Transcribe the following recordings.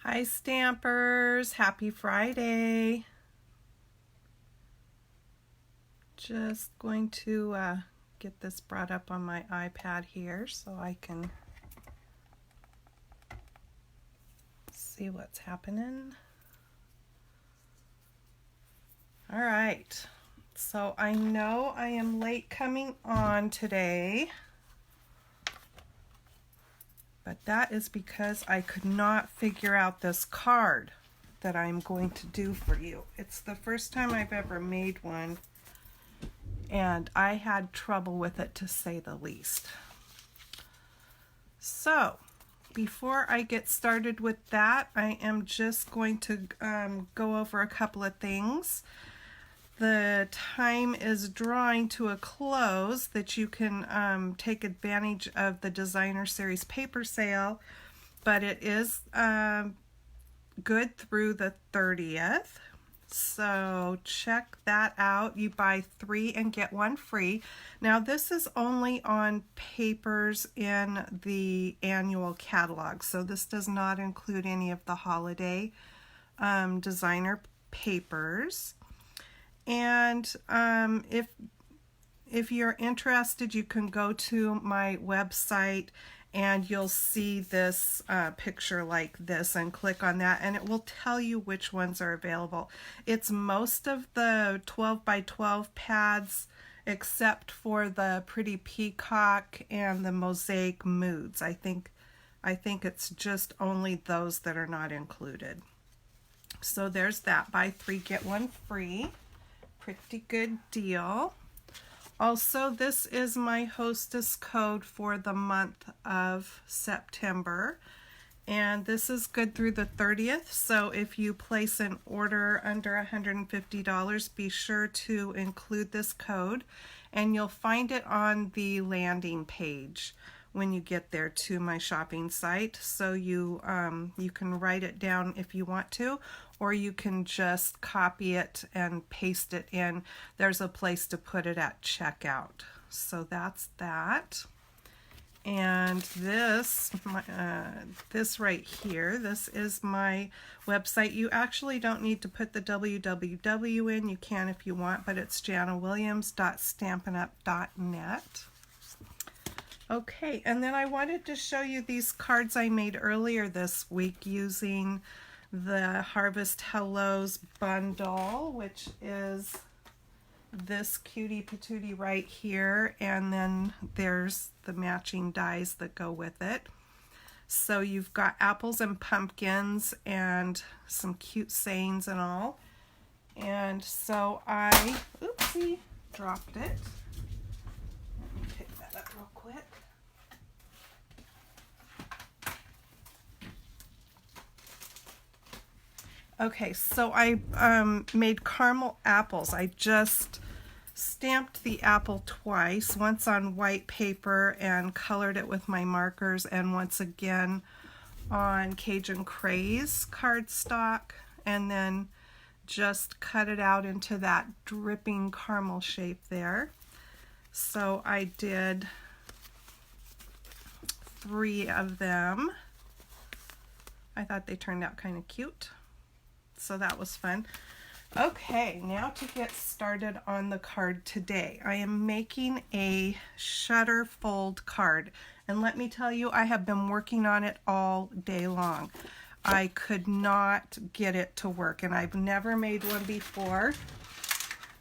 Hi Stampers, happy Friday. Just going to get this brought up on my iPad here so I can see what's happening. All right, so I know I am late coming on today, but that is because I could not figure out this card that I'm going to do for you. It's the first time I've ever made one, and I had trouble with it, to say the least. So before I get started with that, I am just going to go over a couple of things. The time is drawing to a close that you can take advantage of the Designer Series paper sale, but it is good through the 30th. So check that out. You buy 3 and get 1 free. Now this is only on papers in the annual catalog, so this does not include any of the holiday designer papers. And if you're interested, you can go to my website and you'll see this picture like this and click on that, and it will tell you which ones are available. It's most of the 12 by 12 pads except for the Pretty Peacock and the Mosaic Moods. I think it's just only those that are not included. So there's that. Buy 3, get 1 free. Pretty good deal. Also, this is my Hostess Code for the month of September, and this is good through the 30th. So if you place an order under $150, be sure to include this code, and you'll find it on the landing page when you get there to my shopping site. So you can write it down if you want to, or you can just copy it and paste it in. There's a place to put it at checkout. So that's that. And this right here, this is my website. You actually don't need to put the www in. You can if you want, but it's jannawilliams.stampinup.net. Okay, and then I wanted to show you these cards I made earlier this week using the Harvest Hellos bundle, which is this cutie patootie right here, and then there's the matching dies that go with it. So you've got apples and pumpkins and some cute sayings and all. And so I, oopsie, dropped it. Let me pick that up real quick. Okay, so I made caramel apples. I just stamped the apple twice, once on white paper and colored it with my markers, and once again on Cajun Craze cardstock, and then just cut it out into that dripping caramel shape there. So I did 3 of them. I thought they turned out kind of cute. So that was fun. Okay, now to get started on the card today. I am making a shutter fold card, and let me tell you, I have been working on it all day long. I could not get it to work, and I've never made one before.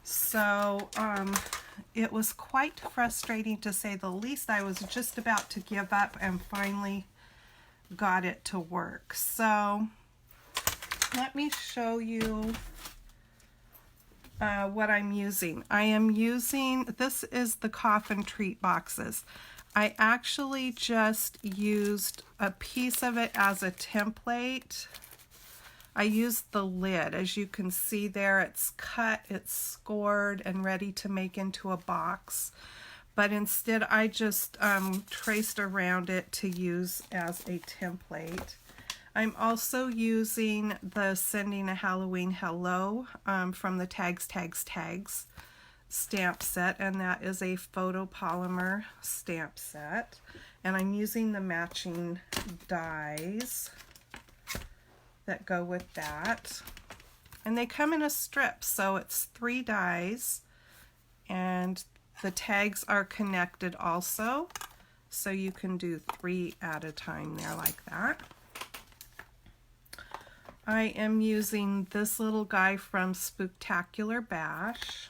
So it was quite frustrating, to say the least. I was just about to give up and finally got it to work. So let me show you what I'm using. I am using, this is the Coffin treat boxes. I actually just used a piece of it as a template. I used the lid. As you can see there, it's cut, it's scored, and ready to make into a box. But instead, I just traced around it to use as a template. I'm also using the Sending a Halloween Hello from the Tags stamp set, and that is a photopolymer stamp set. And I'm using the matching dies that go with that. And they come in a strip, so it's 3 dies, and the tags are connected also, so you can do 3 at a time there like that. I am using this little guy from Spooktacular Bash,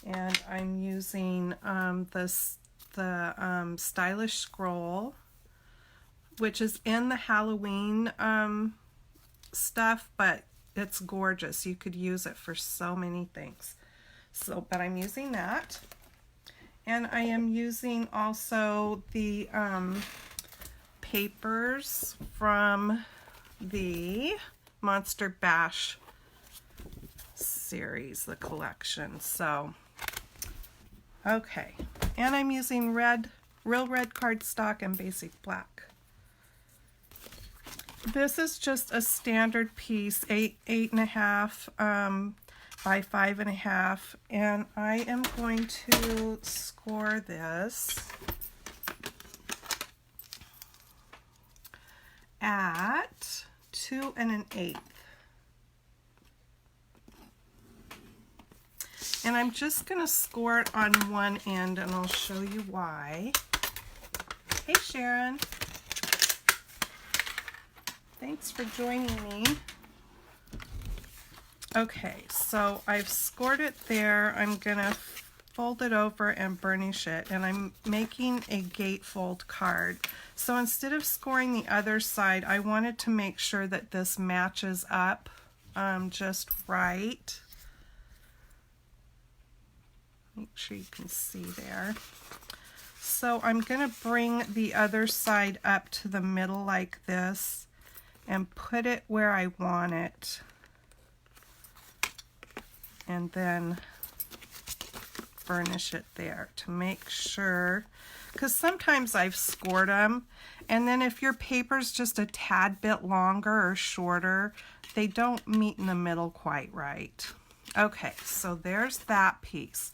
and I'm using the Stylish Scroll, which is in the Halloween stuff, but it's gorgeous. You could use it for so many things. So, but I'm using that, and I am using also the papers from the Monster Bash series, the collection. So, okay, and I'm using real red cardstock and basic black. This is just a standard piece, 8.5 by 5.5, and I am going to score this at 2 1/8. And I'm just going to score it on one end, and I'll show you why. Hey Sharon, thanks for joining me. Okay, so I've scored it there. I'm going to fold it over and burnish it, and I'm making a gatefold card. So instead of scoring the other side, I wanted to make sure that this matches up just right. Make sure you can see there. So I'm going to bring the other side up to the middle like this and put it where I want it. And then burnish it there to make sure, because sometimes I've scored them, and then if your paper's just a tad bit longer or shorter, they don't meet in the middle quite right. Okay, so there's that piece.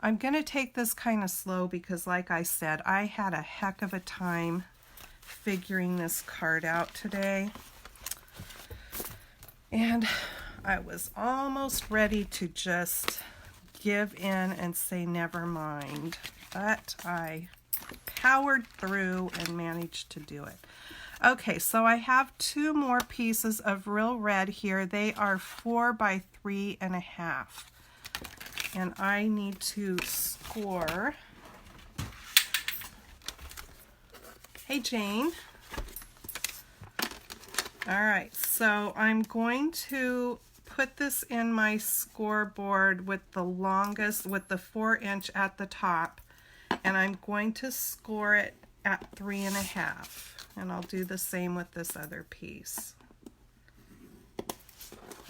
I'm going to take this kind of slow because, like I said, I had a heck of a time figuring this card out today. And I was almost ready to just give in and say never mind, but I powered through and managed to do it. Okay, so I have 2 more pieces of real red here. They are 4 by 3.5, and I need to score. Hey Jane. All right, so I'm going to put this in my scoreboard with the longest, with the 4-inch at the top, and I'm going to score it at 3.5, and I'll do the same with this other piece.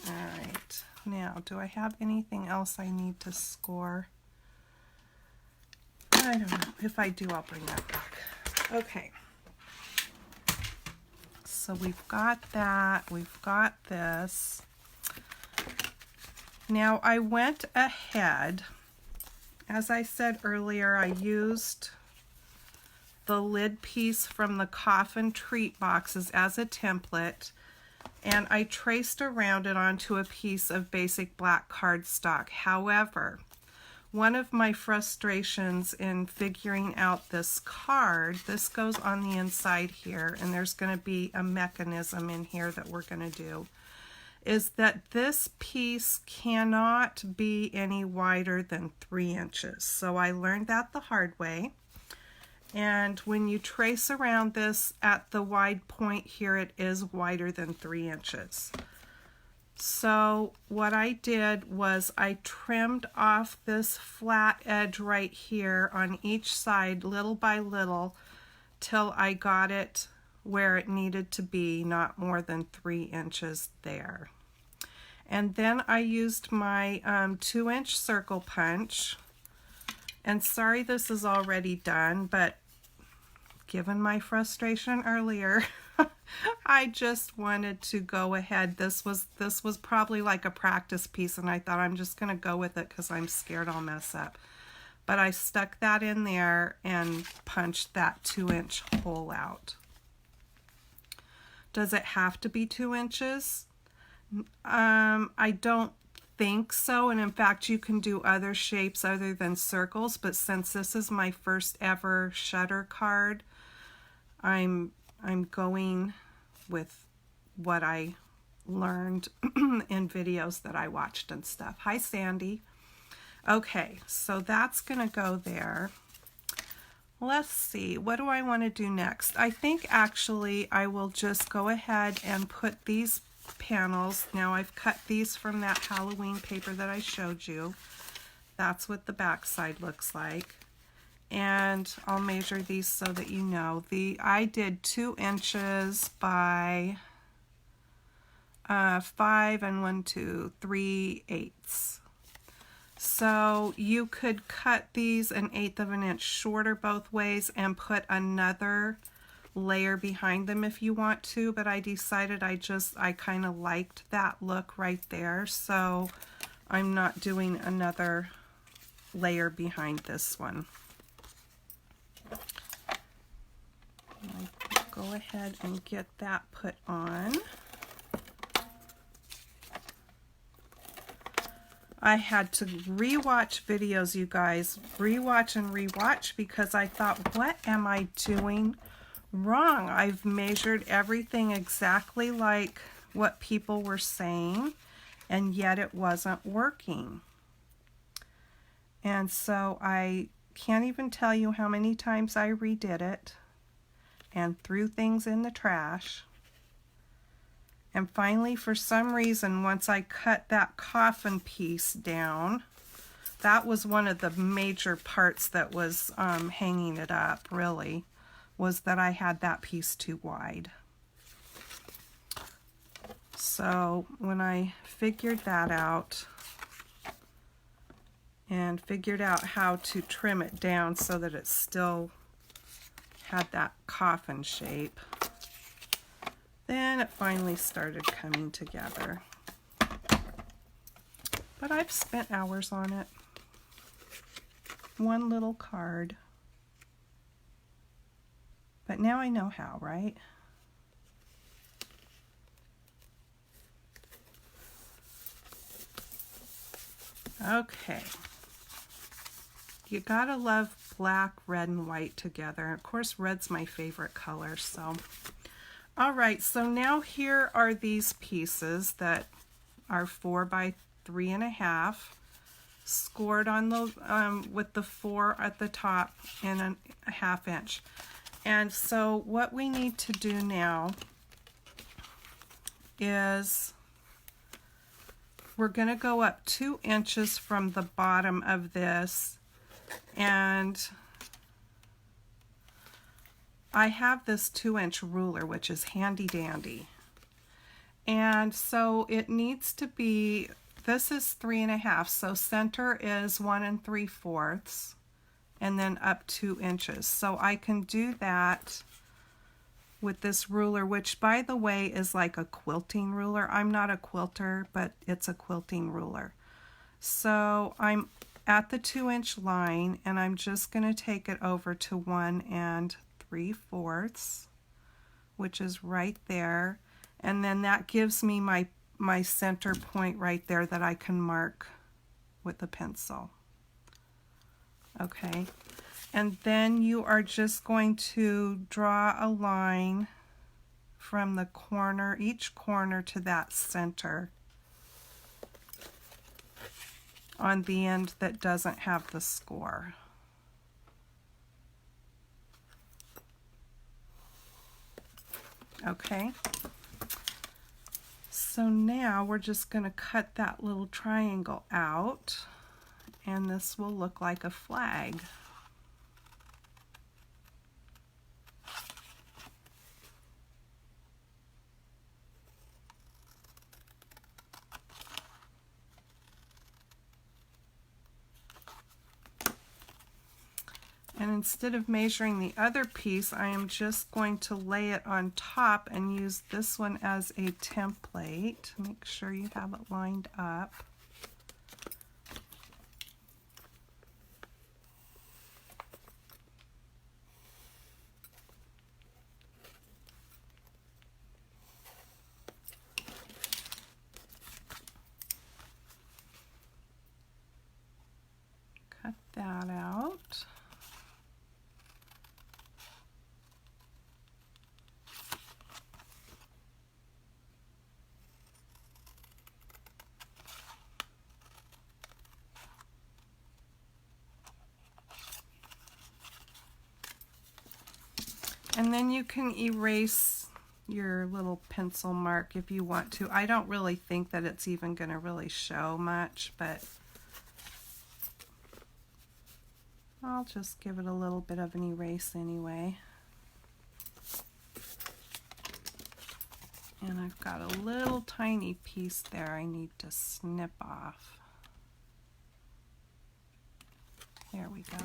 All right, now do I have anything else I need to score? I don't know. If I do, I'll bring that back. Okay. So we've got that, we've got this. Now I went ahead, as I said earlier, I used the lid piece from the Coffin treat boxes as a template, and I traced around it onto a piece of basic black cardstock. However, one of my frustrations in figuring out this card, this goes on the inside here, and there's going to be a mechanism in here that we're going to do, is that this piece cannot be any wider than 3 inches. So I learned that the hard way. And when you trace around this at the wide point here, it is wider than 3 inches. So what I did was I trimmed off this flat edge right here on each side little by little till I got it where it needed to be, not more than 3 inches there. And then I used my 2-inch circle punch, and sorry this is already done, but given my frustration earlier, I just wanted to go ahead. This was probably like a practice piece, and I thought I'm just going to go with it because I'm scared I'll mess up. But I stuck that in there and punched that 2-inch hole out. Does it have to be 2 inches? I don't think so, and in fact you can do other shapes other than circles, but since this is my first ever shutter card, I'm going with what I learned in videos that I watched and stuff. Hi Sandy. Okay, so that's gonna go there. Let's see, what do I want to do next? I think actually I will just go ahead and put these panels. Now I've cut these from that Halloween paper that I showed you. That's what the back side looks like. And I'll measure these so that you know. I did 2 inches by 5 and 1, 2, 3/8. So you could cut these 1/8 of an inch shorter both ways and put another layer behind them if you want to, but I decided I kind of liked that look right there, so I'm not doing another layer behind this one. I'll go ahead and get that put on. I had to rewatch videos, you guys, rewatch and rewatch, because I thought, what am I doing wrong? I've measured everything exactly like what people were saying, and yet it wasn't working. And so I can't even tell you how many times I redid it and threw things in the trash. And finally, for some reason, once I cut that coffin piece down, that was one of the major parts that was hanging it up, really, was that I had that piece too wide. So when I figured that out and figured out how to trim it down so that it still had that coffin shape, then it finally started coming together. But I've spent hours on it. One little card. But now I know how, right? Okay. You gotta love black, red, and white together. Of course, red's my favorite color, so. All right, so now here are these pieces that are 4 by 3.5, scored on the with the 4 at the top and a 1/2 inch. And so what we need to do now is we're going to go up 2 inches from the bottom of this, and I have this 2-inch ruler, which is handy dandy. And so it needs to be, this is 3.5, so center is 1 3/4, and then up 2 inches. So I can do that with this ruler, which by the way is like a quilting ruler. I'm not a quilter, but it's a quilting ruler. So I'm at the 2-inch line, and I'm just going to take it over to 1 3/4, which is right there, and then that gives me my center point right there that I can mark with a pencil. Okay, and then you are just going to draw a line from the corner, each corner, to that center on the end that doesn't have the score. Okay, so now we're just going to cut that little triangle out, and this will look like a flag. And instead of measuring the other piece, I am just going to lay it on top and use this one as a template. Make sure you have it lined up. that out. And then you can erase your little pencil mark if you want to. I don't really think that it's even going to really show much, but I'll just give it a little bit of an erase anyway. And I've got a little tiny piece there I need to snip off. There we go.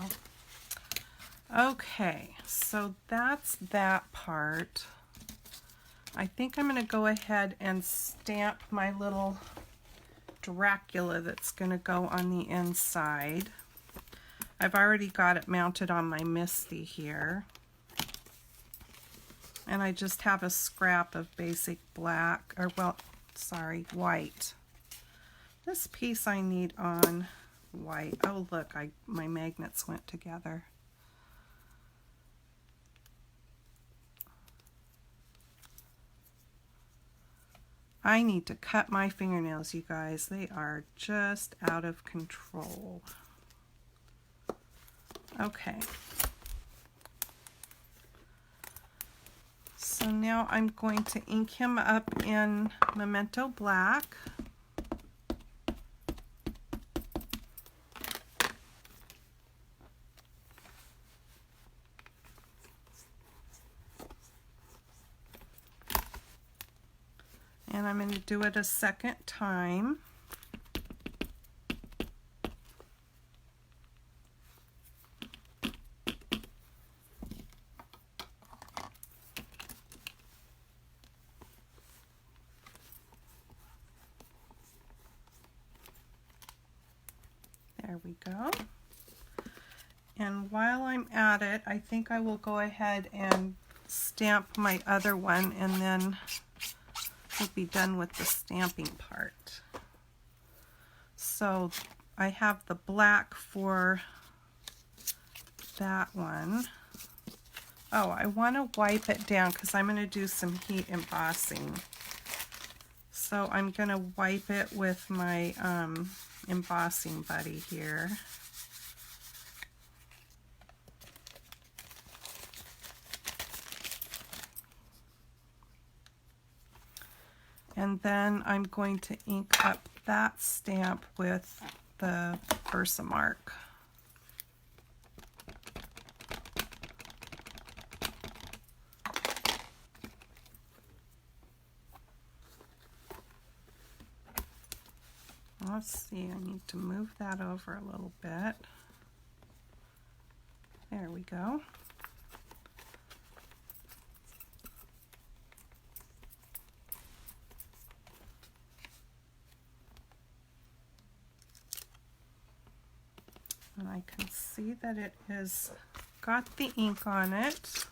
Okay, so that's that part. I think I'm going to go ahead and stamp my little Dracula that's going to go on the inside. I've already got it mounted on my Misty here. And I just have a scrap of basic black, or well, sorry, white. This piece I need on white. Oh look, my magnets went together. I need to cut my fingernails, you guys. They are just out of control. Okay. So now I'm going to ink him up in Memento Black. And I'm going to do it a second time. There we go. And while I'm at it, I think I will go ahead and stamp my other one, and then we'll be done with the stamping part. So I have the black for that one. Oh, I want to wipe it down because I'm going to do some heat embossing. So I'm going to wipe it with my embossing buddy here. And then I'm going to ink up that stamp with the Versamark. Let's see, I need to move that over a little bit. There we go. And I can see that it has got the ink on it.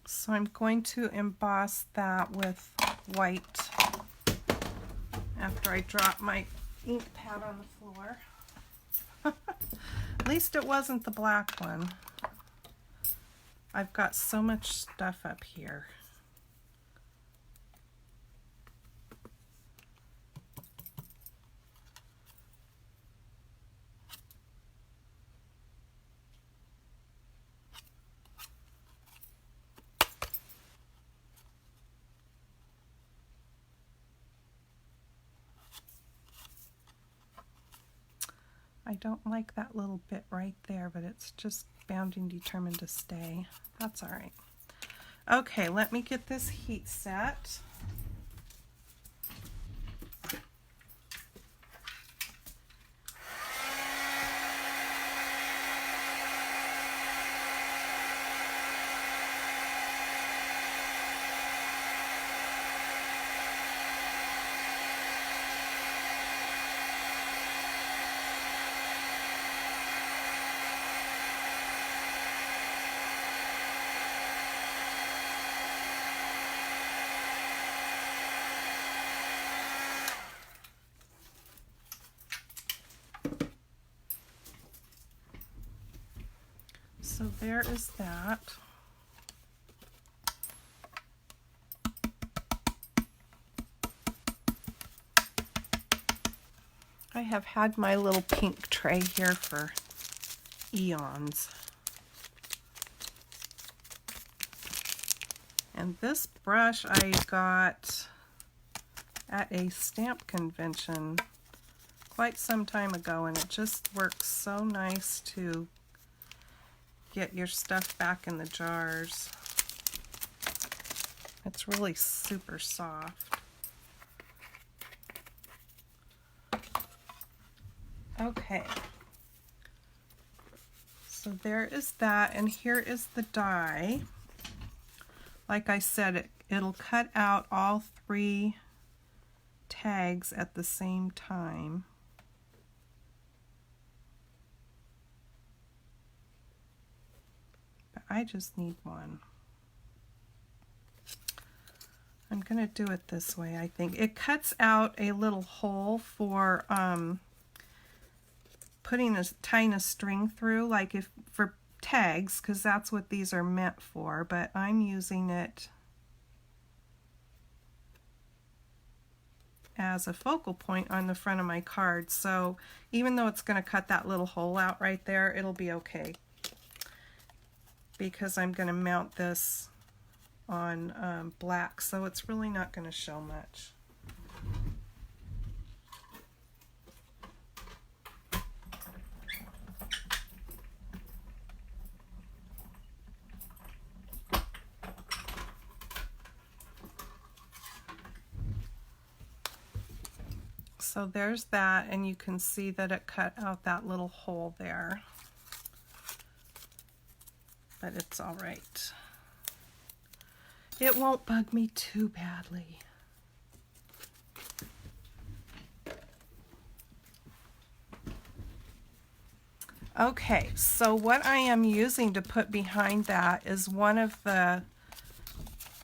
So I'm going to emboss that with white after I drop my ink pad on the floor. At least it wasn't the black one. I've got so much stuff up here. I don't like that little bit right there, but it's just bound and determined to stay. That's all right. Okay, let me get this heat set. So there is that. I have had my little pink tray here for eons. And this brush I got at a stamp convention quite some time ago, and it just works so nice to get your stuff back in the jars. It's really super soft. Okay, so there is that, and here is the die. Like I said, it'll cut out all 3 tags at the same time. But I just need one. I'm going to do it this way, I think. It cuts out a little hole for tying a string through, like if for tags, because that's what these are meant for, but I'm using it as a focal point on the front of my card. So even though it's going to cut that little hole out right there, it'll be okay, because I'm going to mount this on black, so it's really not going to show much. So there's that, and you can see that it cut out that little hole there, but it's all right. It won't bug me too badly. Okay, so what I am using to put behind that is one of the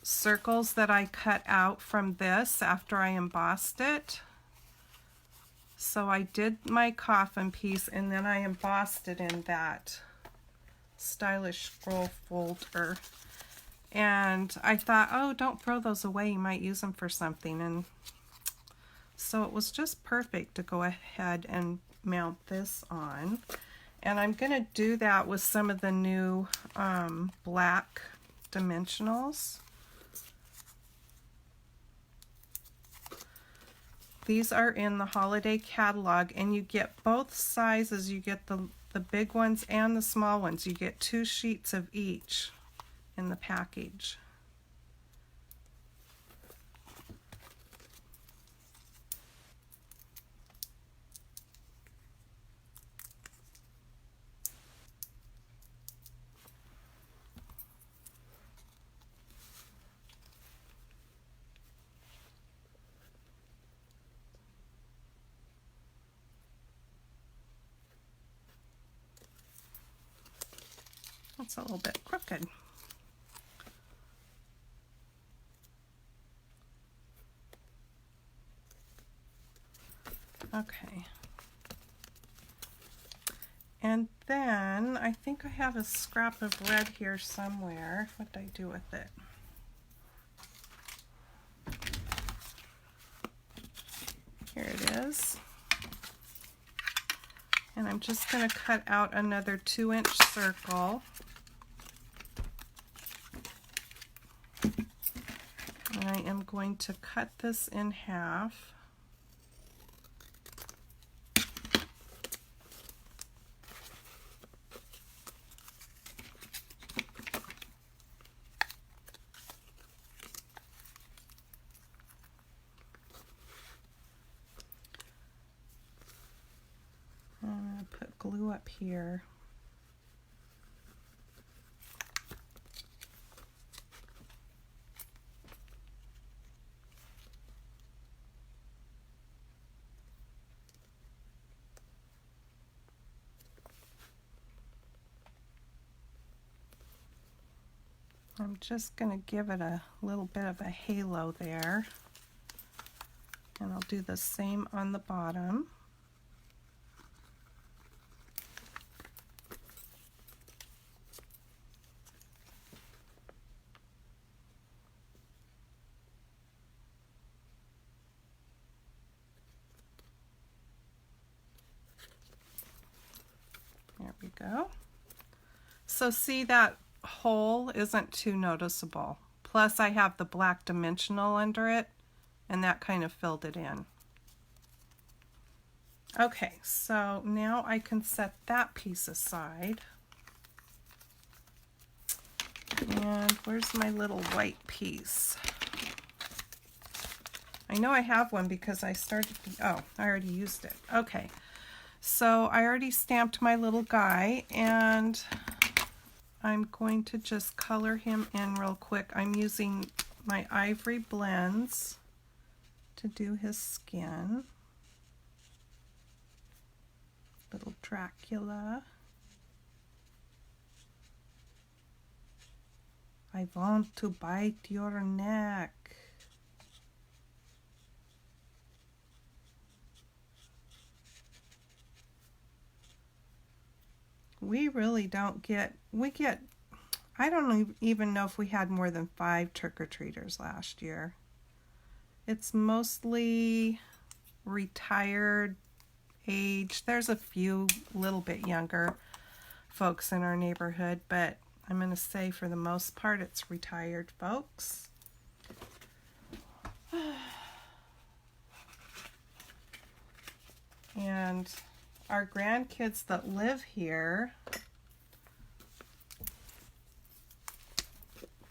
circles that I cut out from this after I embossed it. So I did my coffin piece, and then I embossed it in that stylish scroll folder. And I thought, oh, don't throw those away, you might use them for something. And so it was just perfect to go ahead and mount this on. And I'm going to do that with some of the new black dimensionals. These are in the holiday catalog, and you get both sizes. You get the big ones and the small ones. You get 2 sheets of each in the package. That's a little bit crooked. Okay. And then I think I have a scrap of red here somewhere. What did I do with it? Here it is. And I'm just going to cut out another 2-inch circle. And I am going to cut this in half. I'm going to put glue up here. I'm just going to give it a little bit of a halo there, and I'll do the same on the bottom. go. So see, that hole isn't too noticeable. Plus I have the black dimensional under it, and that kind of filled it in. Okay, so now I can set that piece aside. And where's my little white piece? I know I have one because I started, oh, I already used it. Okay, so I already stamped my little guy, and I'm going to just color him in real quick. I'm using my Ivory Blends to do his skin. Little Dracula. I want to bite your neck. We really don't get, I don't even know if we had more than 5 trick-or-treaters last year. It's mostly retired age. There's a few little bit younger folks in our neighborhood, but I'm going to say for the most part it's retired folks. And our grandkids that live here,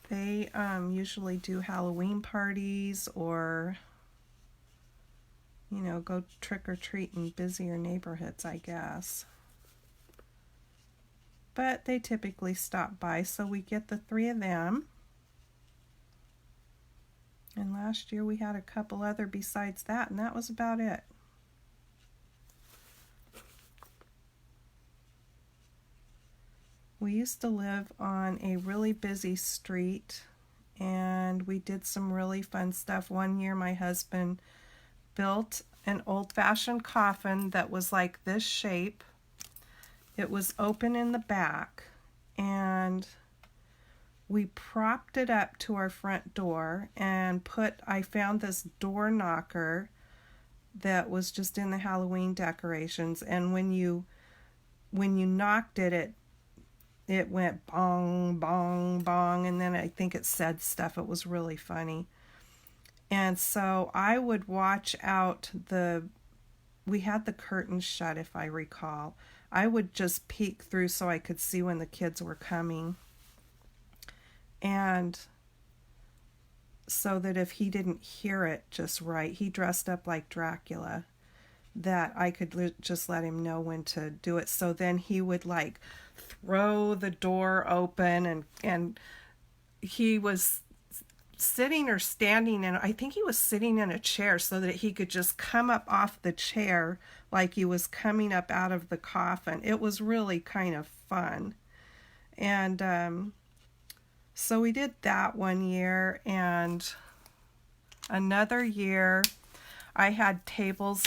they usually do Halloween parties or, you know, go trick-or-treat in busier neighborhoods, I guess. But they typically stop by, so we get the 3 of them. And last year we had a couple other besides that, and that was about it. We used to live on a really busy street, and we did some really fun stuff. One year my husband built an old-fashioned coffin that was like this shape. It was open in the back, and we propped it up to our front door and I found this door knocker that was just in the Halloween decorations, and when you knocked it, it went bong, bong, bong, and then I think it said stuff. It was really funny. And so I would watch out we had the curtains shut, if I recall. I would just peek through so I could see when the kids were coming. And so that if he didn't hear it just right, he dressed up like Dracula, that I could just let him know when to do it. So then he would like throw the door open, and he was sitting or standing, and I think he was sitting in a chair so that he could just come up off the chair like he was coming up out of the coffin. It was really kind of fun. And so we did that one year, and another year I had tables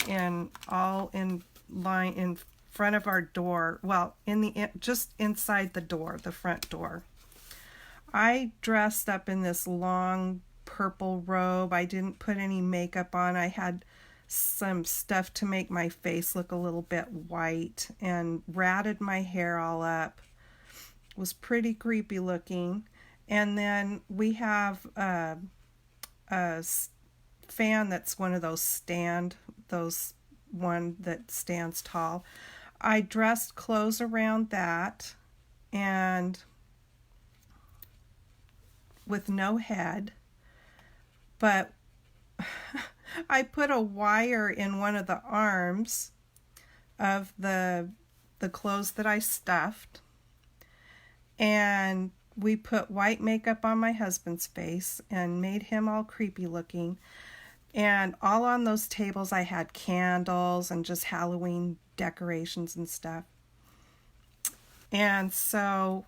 all in line in front of our door. Well, just inside the door, the front door. I dressed up in this long purple robe. I didn't put any makeup on. I had some stuff to make my face look a little bit white, and ratted my hair all up. It was pretty creepy looking. And then we have a fan that's one of those one that stands tall. I dressed clothes around that, and with no head, but I put a wire in one of the arms of the clothes that I stuffed, and we put white makeup on my husband's face and made him all creepy looking. And all on those tables I had candles and just Halloween decorations and stuff. And so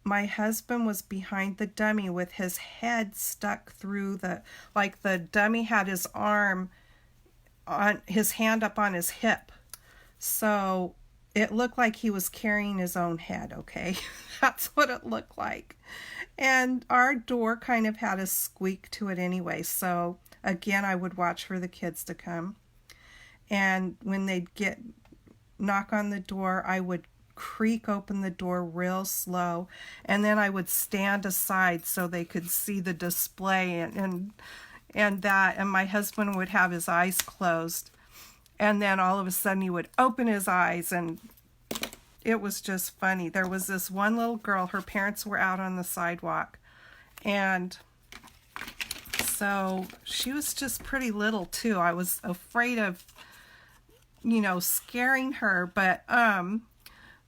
my husband was behind the dummy with his head stuck through the dummy had his arm on his hand up on his hip. So it looked like he was carrying his own head, okay? That's what it looked like. And our door kind of had a squeak to it anyway, so again, I would watch for the kids to come. And when they'd knock on the door, I would creak open the door real slow, and then I would stand aside so they could see the display, and my husband would have his eyes closed, and then all of a sudden he would open his eyes, and it was just funny. There was this one little girl, her parents were out on the sidewalk, and so she was just pretty little too. I was afraid of, scaring her, but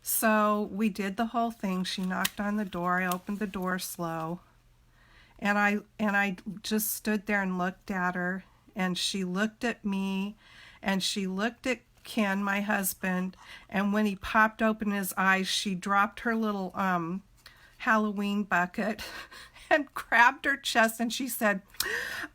so we did the whole thing. She knocked on the door. I opened the door slow, and I just stood there and looked at her, and she looked at me, and she looked at Ken, my husband, and when he popped open his eyes, she dropped her little Halloween bucket and grabbed her chest, and she said,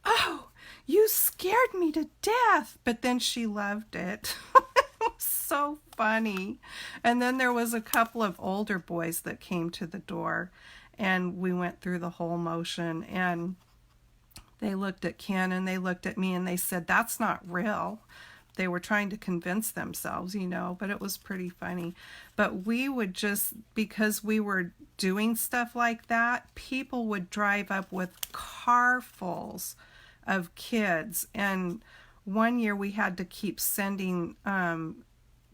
"Oh, you scared me to death," but then she loved it. It was so funny. And then there was a couple of older boys that came to the door, and we went through the whole motion, and they looked at Ken and they looked at me and they said, "That's not real." They were trying to convince themselves, but it was pretty funny. But we would just, because we were doing stuff like that, people would drive up with carfuls of kids. And one year we had to keep sending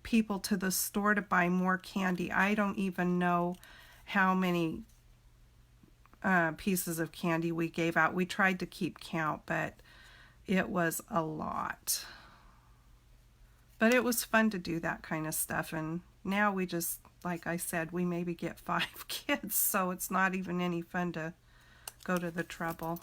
people to the store to buy more candy. I don't even know how many pieces of candy we gave out. We tried to keep count, but it was a lot. But it was fun to do that kind of stuff, and now we just, like I said, we maybe get 5 kids, so it's not even any fun to go to the trouble.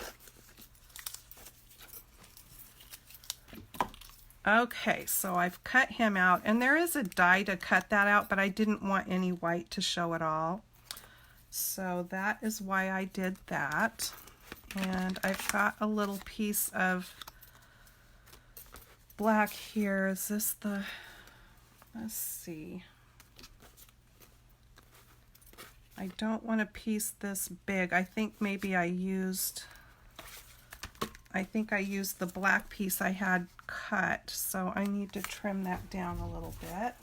Okay, so I've cut him out, and there is a die to cut that out, but I didn't want any white to show at all. So that is why I did that. And I've got a little piece of black here. Is this the, let's see. I don't want to piece this big. I think maybe I used the black piece I had cut, so I need to trim that down a little bit.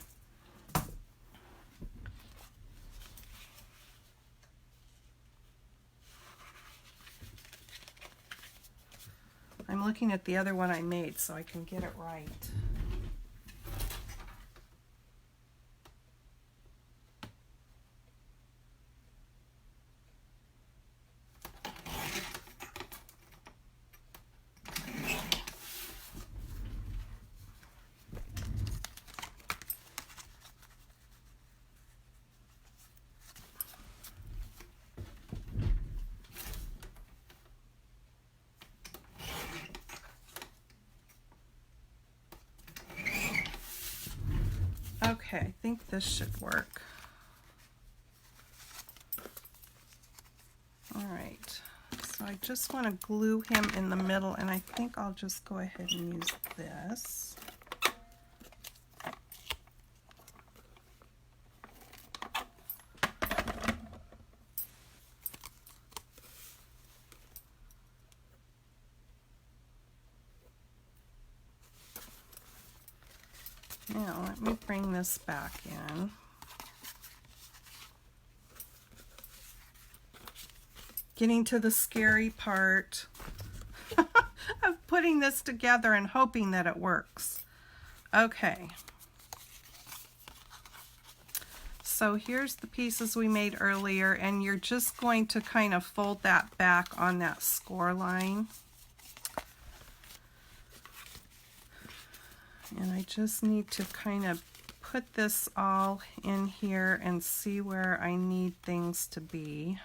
I'm looking at the other one I made so I can get it right. Okay, I think this should work. All right, so I just want to glue him in the middle, and I think I'll just go ahead and use this. Now, let me bring this back in. Getting to the scary part of putting this together and hoping that it works. Okay. So here's the pieces we made earlier, and you're just going to kind of fold that back on that score line. And I just need to kind of put this all in here and see where I need things to be.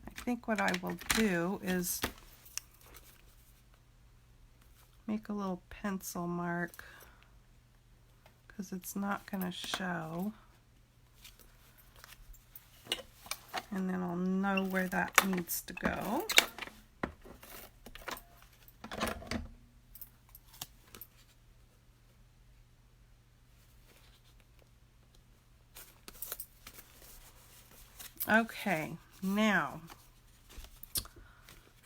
I think what I will do is make a little pencil mark because it's not going to show, and then I'll know where that needs to go. Okay, now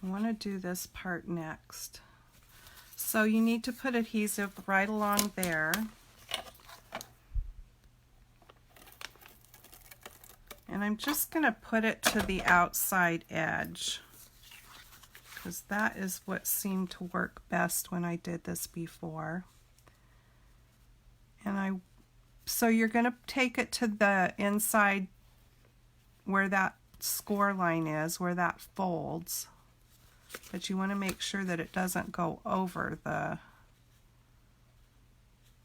I want to do this part next. So you need to put adhesive right along there. And I'm just going to put it to the outside edge, because that is what seemed to work best when I did this before. And so you're going to take it to the inside where that score line is, where that folds. But you want to make sure that it doesn't go over the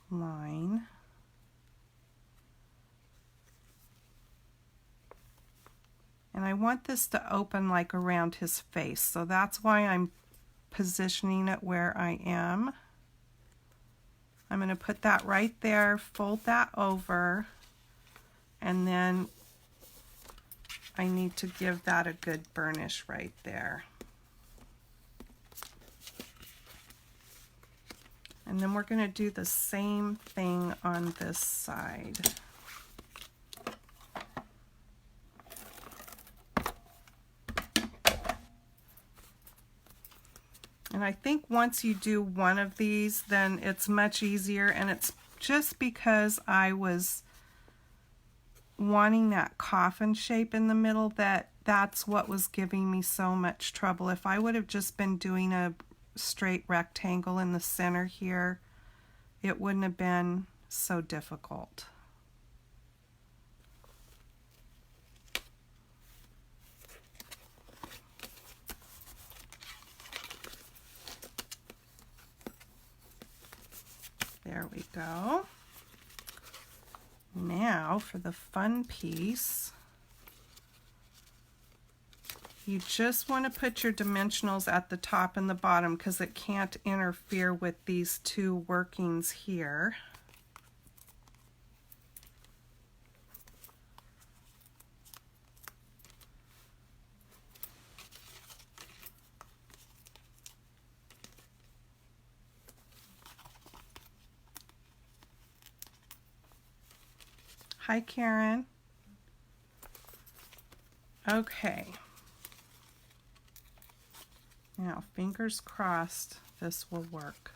line. And I want this to open like around his face, so that's why I'm positioning it where I am. I'm going to put that right there, fold that over, and then I need to give that a good burnish right there. And then we're going to do the same thing on this side. And I think once you do one of these, then it's much easier, and it's just because I was wanting that coffin shape in the middle that's what was giving me so much trouble. If I would have just been doing a straight rectangle in the center here, it wouldn't have been so difficult. There we go. Now for the fun piece, you just want to put your dimensionals at the top and the bottom because it can't interfere with these two workings here. Hi, Karen. Okay. Now, fingers crossed this will work.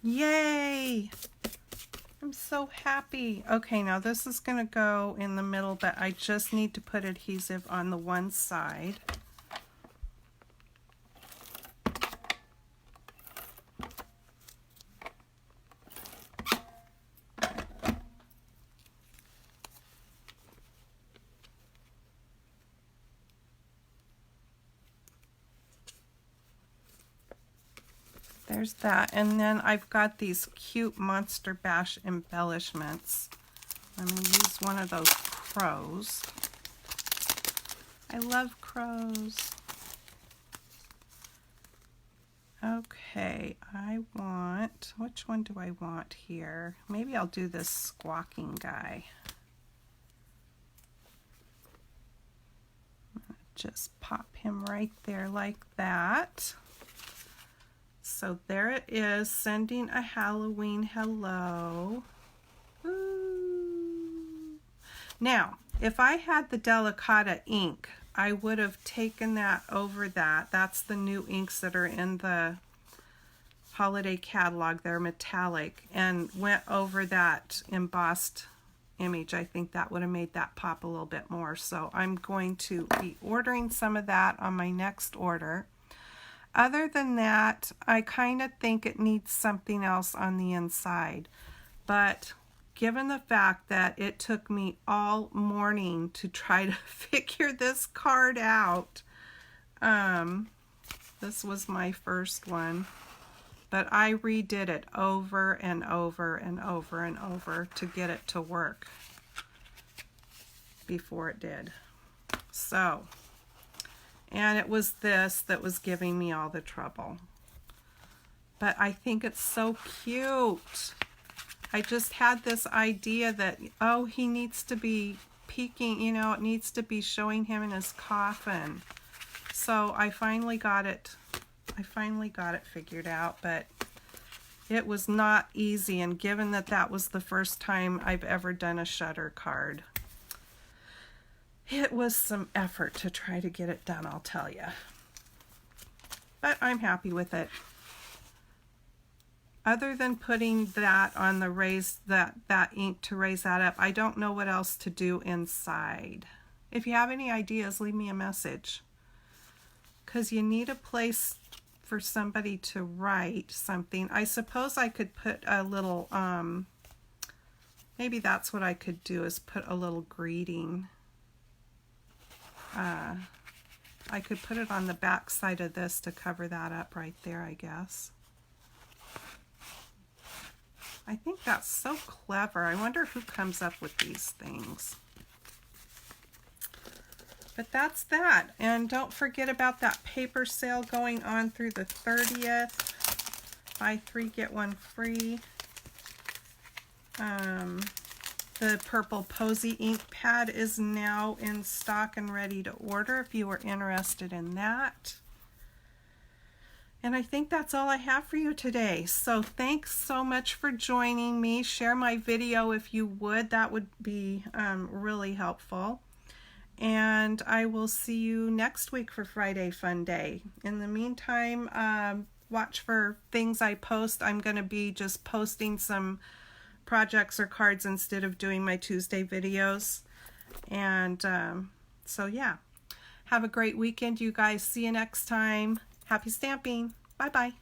Yay! I'm so happy. Okay, now this is going to go in the middle, but I just need to put adhesive on the one side. There's that, and then I've got these cute Monster Bash embellishments. I'm going to use one of those crows. I love crows. Okay, I want, which one do I want here? Maybe I'll do this squawking guy. Just pop him right there like that. So there it is, sending a Halloween hello. Ooh. Now, if I had the Delicata ink, I would have taken that over that. That's the new inks that are in the holiday catalog. They're metallic, and went over that embossed image. I think that would have made that pop a little bit more. So I'm going to be ordering some of that on my next order. Other than that, I kind of think it needs something else on the inside. But given the fact that it took me all morning to try to figure this card out, this was my first one, but I redid it over and over and over and over to get it to work before it did. So, and it was this that was giving me all the trouble. but I think it's so cute. I just had this idea that, oh, he needs to be peeking, you know, it needs to be showing him in his coffin. So I finally got it figured out, but it was not easy, and given that that was the first time I've ever done a shutter card, it was some effort to try to get it done, I'll tell you. But I'm happy with it. Other than putting that on the that ink to raise that up, I don't know what else to do inside. If you have any ideas, leave me a message. Because you need a place for somebody to write something. I suppose I could put a little, maybe that's what I could do, is put a little greeting. I could put it on the back side of this to cover that up right there, I guess. I think that's so clever. I wonder who comes up with these things. But that's that. And don't forget about that paper sale going on through the 30th. Buy 3, get 1 free. The purple Posy ink pad is now in stock and ready to order if you are interested in that. And I think that's all I have for you today. So thanks so much for joining me. Share my video if you would. That would be really helpful. And I will see you next week for Friday Fun Day. In the meantime, watch for things I post. I'm going to be just posting some projects or cards instead of doing my Tuesday videos. And so yeah, have a great weekend, you guys. See you next time. Happy stamping. Bye bye.